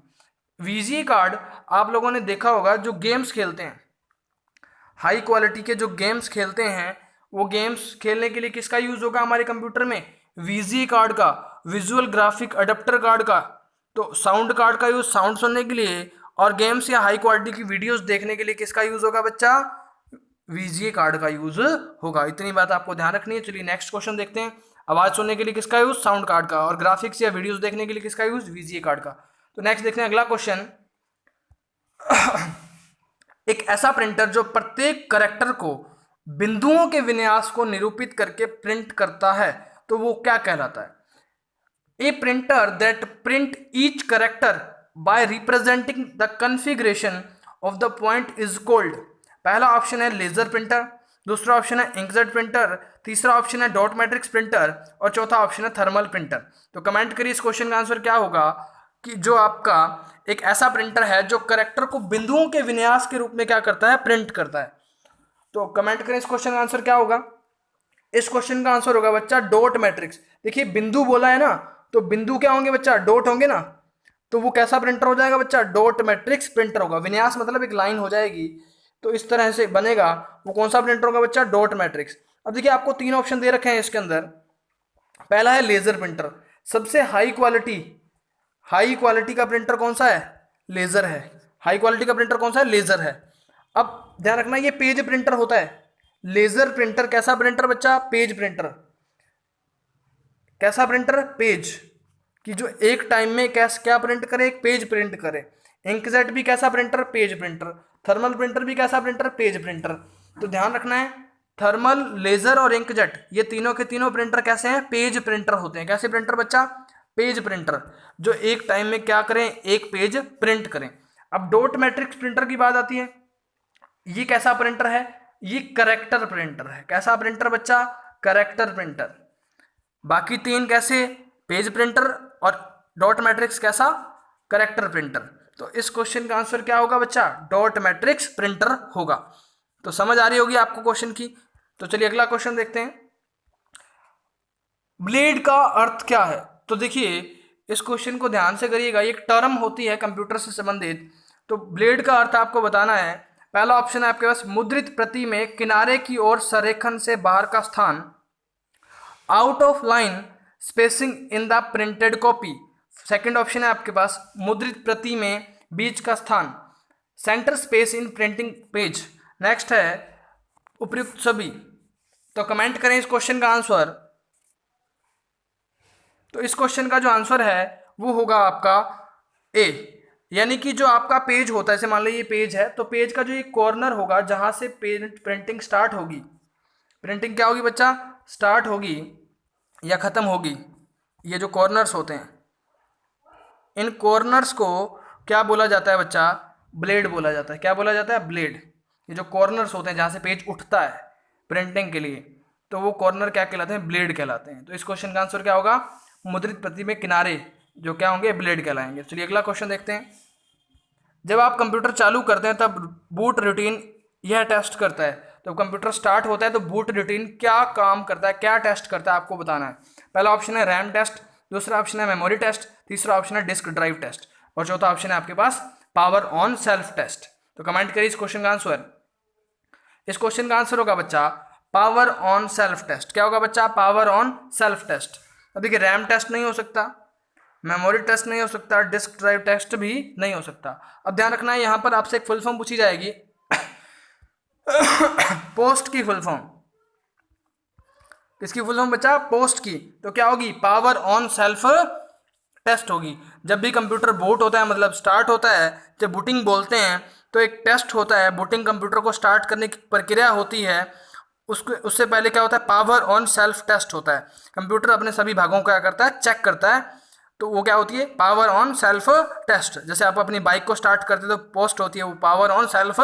वीजीए कार्ड आप लोगों ने देखा होगा, जो गेम्स खेलते हैं, हाई क्वालिटी के जो गेम्स खेलते हैं, वो गेम्स खेलने के लिए किसका यूज होगा हमारे कंप्यूटर में? वीजीए कार्ड का, विजुअल ग्राफिक अडेप्टर कार्ड का। तो साउंड कार्ड का यूज साउंड सुनने के लिए, और गेम्स या हाई क्वालिटी की वीडियोस देखने के लिए किसका यूज होगा बच्चा? वीजीए कार्ड का यूज होगा। इतनी बात आपको ध्यान रखनी है। चलिए नेक्स्ट क्वेश्चन देखते हैं। आवाज सुनने के लिए किसका यूज? साउंड कार्ड का। और ग्राफिक्स या वीडियोस देखने के लिए किसका यूज? वीजीए कार्ड का। तो नेक्स्ट देखते हैं अगला क्वेश्चन। एक ऐसा प्रिंटर जो प्रत्येक कैरेक्टर को बिंदुओं के विन्यास को निरूपित करके प्रिंट करता है, तो वो क्या कहलाता है? A printer that print each character by representing the configuration of the point is called। पहला ऑप्शन है लेजर प्रिंटर, दूसरा ऑप्शन है इंकजेट प्रिंटर, तीसरा ऑप्शन है डॉट मैट्रिक्स प्रिंटर और चौथा ऑप्शन है थर्मल प्रिंटर। तो कमेंट करिए इस क्वेश्चन का आंसर क्या होगा, कि जो आपका एक ऐसा प्रिंटर है जो करेक्टर को बिंदुओं के विन्यास के रूप में क्या करता है? प्रिंट करता है। तो कमेंट करें इस क्वेश्चन का आंसर क्या होगा। इस क्वेश्चन का आंसर होगा बच्चा डॉट मैट्रिक्स। देखिए बिंदु बोला है ना, तो बिंदु क्या होंगे बच्चा, डॉट होंगे ना, तो वो कैसा प्रिंटर हो जाएगा बच्चा, डॉट मैट्रिक्स प्रिंटर होगा। विन्यास मतलब एक लाइन हो जाएगी, तो इस तरह से बनेगा। वो कौन सा प्रिंटर होगा बच्चा, डॉट मैट्रिक्स। अब देखिए आपको 3 ऑप्शन दे रखे हैं इसके अंदर। पहला है लेजर प्रिंटर, सबसे हाई क्वालिटी का प्रिंटर कौन सा है, लेजर है। हाई क्वालिटी का प्रिंटर कौन सा है, लेजर है। अब ध्यान रखना ये पेज प्रिंटर होता है। लेजर प्रिंटर कैसा प्रिंटर बच्चा, पेज प्रिंटर। कैसा प्रिंटर, पेज, कि जो एक टाइम में क्या प्रिंट करे, एक पेज प्रिंट करे। इंकजेट भी कैसा printer, page printer. Thermal printer भी कैसा प्रिंटर, पेज प्रिंटर। तो ध्यान रखना है थर्मल, लेजर और इंकजेट ये तीनों के तीनों प्रिंटर कैसे हैं, पेज प्रिंटर होते हैं। कैसे प्रिंटर बच्चा, पेज प्रिंटर, जो एक टाइम में क्या करें, एक पेज प्रिंट करें। अब डॉट मैट्रिक्स प्रिंटर की बात आती है। ये कैसा प्रिंटर है, ये करेक्टर प्रिंटर है। कैसा प्रिंटर बच्चा, करेक्टर प्रिंटर। बाकी 3 कैसे, पेज प्रिंटर और डॉट मैट्रिक्स कैसा, करेक्टर प्रिंटर। तो इस क्वेश्चन का आंसर क्या होगा बच्चा, डॉट मैट्रिक्स प्रिंटर होगा। तो समझ आ रही होगी आपको क्वेश्चन की। तो चलिए अगला क्वेश्चन देखते हैं। ब्लेड का अर्थ क्या है। तो देखिए इस क्वेश्चन को ध्यान से करिएगा, एक टर्म होती है कंप्यूटर से संबंधित। तो ब्लेड का अर्थ आपको बताना है। पहला ऑप्शन है आपके पास, मुद्रित प्रति में किनारे की ओर संरेखन से बाहर का स्थान, out of line spacing in the printed copy. Second option है आपके पास, मुद्रित प्रति में बीच का स्थान, centre space in printing page. Next है उपयुक्त सभी। तो कमेंट करें इस क्वेश्चन का आंसर। तो इस क्वेश्चन का जो आंसर है वो होगा आपका ए, यानी कि जो आपका पेज होता है, जैसे मान लो ये पेज है, तो पेज का जो एक कॉर्नर होगा जहां से प्रिंटिंग स्टार्ट होगी, प्रिंटिंग क्या होगी बच्चा, स्टार्ट होगी या खत्म होगी, ये जो कॉर्नर्स होते हैं, इन कॉर्नर्स को क्या बोला जाता है बच्चा, ब्लेड बोला जाता है। क्या बोला जाता है, ब्लेड। ये जो कॉर्नर्स होते हैं जहाँ से पेज उठता है प्रिंटिंग के लिए, तो वो कॉर्नर क्या कहलाते हैं, ब्लेड कहलाते हैं। तो इस क्वेश्चन का आंसर क्या होगा, मुद्रित प्रति में किनारे जो क्या होंगे, ब्लेड कहलाएंगे। चलिए अगला क्वेश्चन देखते हैं। जब आप कंप्यूटर चालू करते हैं तब बूट रूटीन यह टेस्ट करता है। तो कंप्यूटर स्टार्ट होता है तो बूट रूटीन क्या काम करता है, क्या टेस्ट करता है, आपको बताना है। पहला ऑप्शन है रैम टेस्ट, दूसरा ऑप्शन है मेमोरी टेस्ट, तीसरा ऑप्शन है डिस्क ड्राइव टेस्ट, और चौथा ऑप्शन है आपके पास पावर ऑन सेल्फ टेस्ट। तो कमेंट करिए इस क्वेश्चन का आंसर। इस क्वेश्चन का आंसर होगा बच्चा पावर ऑन सेल्फ टेस्ट। क्या होगा बच्चा, पावर ऑन सेल्फ टेस्ट। अब देखिए रैम टेस्ट नहीं हो सकता, मेमोरी टेस्ट नहीं हो सकता, डिस्क ड्राइव टेस्ट भी नहीं हो सकता। अब ध्यान रखना है यहाँ पर आपसे एक फुल फॉर्म पूछी जाएगी पोस्ट की फुल फॉर्म। किसकी फुल फॉर्म बच्चा, पोस्ट की। तो क्या होगी, पावर ऑन सेल्फ टेस्ट होगी। जब भी कंप्यूटर बूट होता है, मतलब स्टार्ट होता है, जब बूटिंग बोलते हैं तो एक टेस्ट होता है, बूटिंग कंप्यूटर को स्टार्ट करने की प्रक्रिया होती है, उससे पहले क्या होता है, पावर ऑन सेल्फ टेस्ट होता है। कंप्यूटर अपने सभी भागों को क्या करता है, चेक करता है, तो वो क्या होती है, पावर ऑन सेल्फ टेस्ट। जैसे आप अपनी बाइक को स्टार्ट करते हैं तो पोस्ट होती है, वो पावर ऑन सेल्फ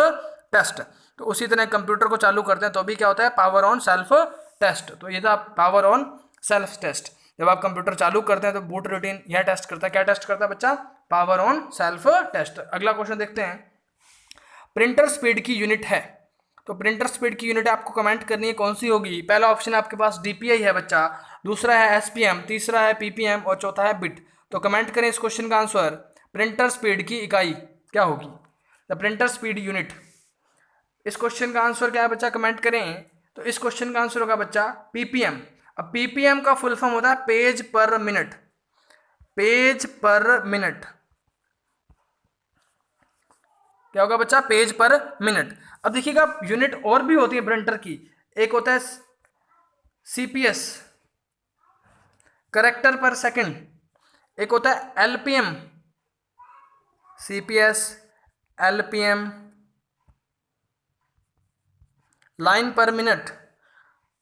टेस्ट। तो उसी तरह कंप्यूटर को चालू करते हैं तो भी क्या होता है, पावर ऑन सेल्फ टेस्ट। तो ये था पावर ऑन सेल्फ टेस्ट। जब आप कंप्यूटर चालू करते हैं तो बूट रूटीन यह टेस्ट करता है। क्या टेस्ट करता है बच्चा, पावर ऑन सेल्फ टेस्ट। अगला क्वेश्चन देखते हैं। प्रिंटर स्पीड की यूनिट है, तो प्रिंटर स्पीड की यूनिट आपको कमेंट करनी है, कौन सी होगी। पहला ऑप्शन आपके पास डीपीआई है बच्चा, दूसरा है एसपीएम, तीसरा है पीपीएम और चौथा है बिट। तो कमेंट करें इस क्वेश्चन का आंसर। प्रिंटर स्पीड की इकाई क्या होगी, द प्रिंटर स्पीड यूनिट। इस क्वेश्चन का आंसर क्या है बच्चा, कमेंट करें। तो इस क्वेश्चन का आंसर होगा बच्चा पीपीएम। अब पीपीएम का फुल फॉर्म होता है पेज पर मिनट, पेज पर मिनट। क्या होगा बच्चा, पेज पर मिनट। अब देखिएगा यूनिट और भी होती है प्रिंटर की, एक होता है सीपीएस, करेक्टर पर सेकंड, एक होता है एलपीएम, सीपीएस, एलपीएम, लाइन पर मिनट।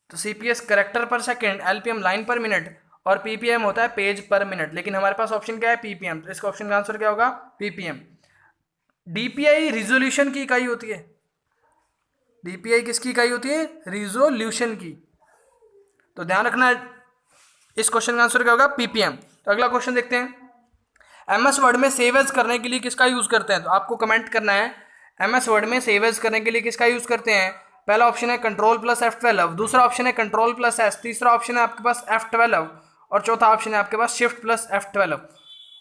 तो सीपीएस करेक्टर पर सेकंड, एलपीएम लाइन पर मिनट और पीपीएम होता है पेज पर मिनट। लेकिन हमारे पास ऑप्शन क्या है, पीपीएम। तो इसका ऑप्शन का आंसर क्या होगा, पीपीएम। डीपीआई रिजोल्यूशन की इकाई होती है। डीपीआई किसकी इकाई होती है, रिजोल्यूशन की। तो ध्यान रखना इस क्वेश्चन का आंसर क्या होगा, पीपीएम। तो अगला क्वेश्चन देखते हैं। एमएस वर्ड में सेव एज करने के लिए किसका यूज करते हैं। तो आपको कमेंट करना है एमएस वर्ड में सेव एज करने के लिए किसका यूज करते हैं, पहला ऑप्शन है कंट्रोल प्लस F12, दूसरा ऑप्शन है कंट्रोल प्लस S, तीसरा ऑप्शन है आपके पास F12 और चौथा ऑप्शन है आपके पास शिफ्ट प्लस F12।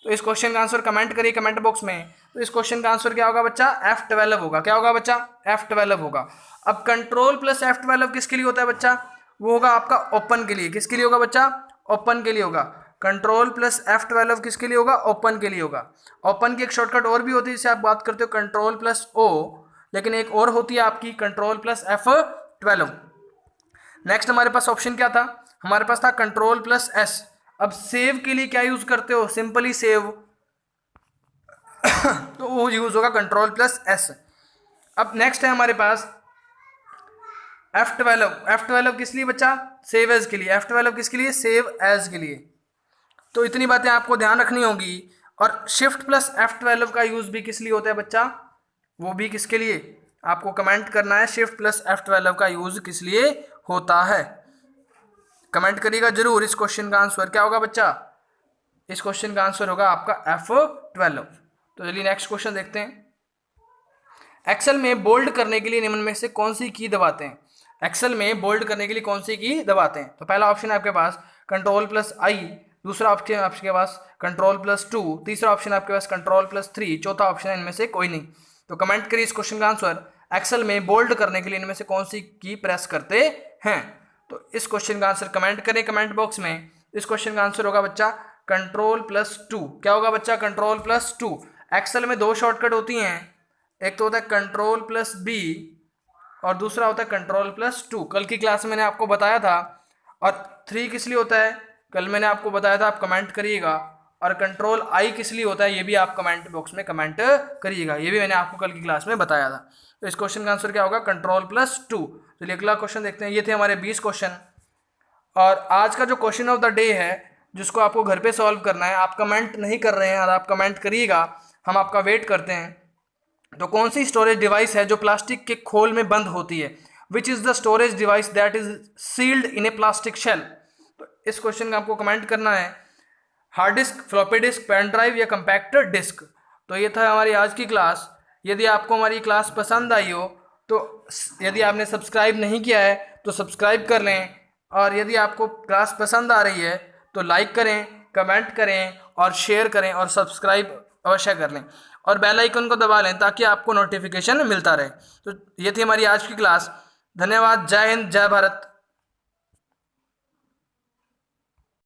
तो इस क्वेश्चन का आंसर कमेंट करिए कमेंट बॉक्स में। तो इस क्वेश्चन का आंसर क्या होगा बच्चा? F12 होगा। क्या होगा बच्चा? F12 होगा। अब कंट्रोल प्लस F12 किसके लिए होता है बच्चा? वो होगा आपका ओपन के लिए। किसके लिए होगा बच्चा? ओपन के लिए होगा। कंट्रोल प्लस F12 किसके लिए होगा? ओपन के लिए होगा। ओपन की एक शॉर्टकट और भी होती है, जिसे आप बात करते हो कंट्रोल प्लस O, लेकिन एक और होती है आपकी कंट्रोल प्लस F12। नेक्स्ट हमारे पास ऑप्शन क्या था? हमारे पास था कंट्रोल प्लस S। अब सेव के लिए क्या यूज करते हो? सिंपली सेव तो वो यूज होगा कंट्रोल प्लस S। अब नेक्स्ट है हमारे पास F12। F12 किस लिए बच्चा? सेव एज के लिए। F12 किसके लिए? सेव एज के लिए। तो इतनी बातें आपको ध्यान रखनी होगी। और शिफ्ट प्लस F12 का यूज भी किस लिए होता है बच्चा? वो भी किसके लिए? आपको कमेंट करना है शिफ्ट प्लस F12 का यूज किस लिए होता है। कमेंट करिएगा जरूर। इस क्वेश्चन का आंसर क्या होगा बच्चा? इस क्वेश्चन का आंसर होगा आपका F12। तो चलिए नेक्स्ट क्वेश्चन देखते हैं। एक्सेल में बोल्ड करने के लिए निम्न में से कौन सी की दबाते हैं? एक्सेल में बोल्ड करने के लिए कौन सी की दबाते हैं? तो पहला ऑप्शन है आपके पास कंट्रोल प्लस आई, दूसरा ऑप्शन आपके पास कंट्रोल प्लस 2, तीसरा ऑप्शन आपके पास कंट्रोल प्लस 3, चौथा ऑप्शन है इनमें से कोई नहीं। तो कमेंट करिए इस क्वेश्चन का आंसर। एक्सेल में बोल्ड करने के लिए इनमें से कौन सी की प्रेस करते हैं? तो इस क्वेश्चन का आंसर कमेंट करें कमेंट बॉक्स में। इस क्वेश्चन का आंसर होगा बच्चा कंट्रोल प्लस 2। क्या होगा बच्चा? Control plus 2। एक्सेल में दो शॉर्टकट होती हैं, एक तो होता है कंट्रोल प्लस बी और दूसरा होता है कंट्रोल प्लस 2। कल की क्लास में मैंने आपको बताया था। और 3 किस लिए होता है? कल मैंने आपको बताया था, आप कमेंट करिएगा। और कंट्रोल आई किस लिए होता है? ये भी आप कमेंट बॉक्स में कमेंट करिएगा। ये भी मैंने आपको कल की क्लास में बताया था। तो इस क्वेश्चन का आंसर क्या होगा? Control plus 2। चलिए अगला क्वेश्चन देखते हैं। ये थे हमारे 20 क्वेश्चन। और आज का जो क्वेश्चन ऑफ द डे है, जिसको आपको घर पे सॉल्व करना है, आप कमेंट नहीं कर रहे हैं और आप कमेंट करिएगा, हम आपका वेट करते हैं। तो कौन सी स्टोरेज डिवाइस है जो प्लास्टिक के खोल में बंद होती है? Which is the storage device that is sealed in a plastic shell? तो इस क्वेश्चन का आपको कमेंट करना है। Hard disk, floppy disk, pen drive या कंपैक्टर डिस्क? तो ये था हमारी आज की क्लास। यदि आपको हमारी क्लास पसंद आई हो तो यदि आपने सब्सक्राइब नहीं किया है तो सब्सक्राइब कर लें। और यदि आपको क्लास पसंद आ रही है तो लाइक करें, कमेंट करें और शेयर करें और सब्सक्राइब अवश्य कर लें और बेल आइकन को दबा लें ताकि आपको नोटिफिकेशन मिलता रहे। तो ये थी हमारी आज की क्लास। धन्यवाद। जय हिंद, जय भारत।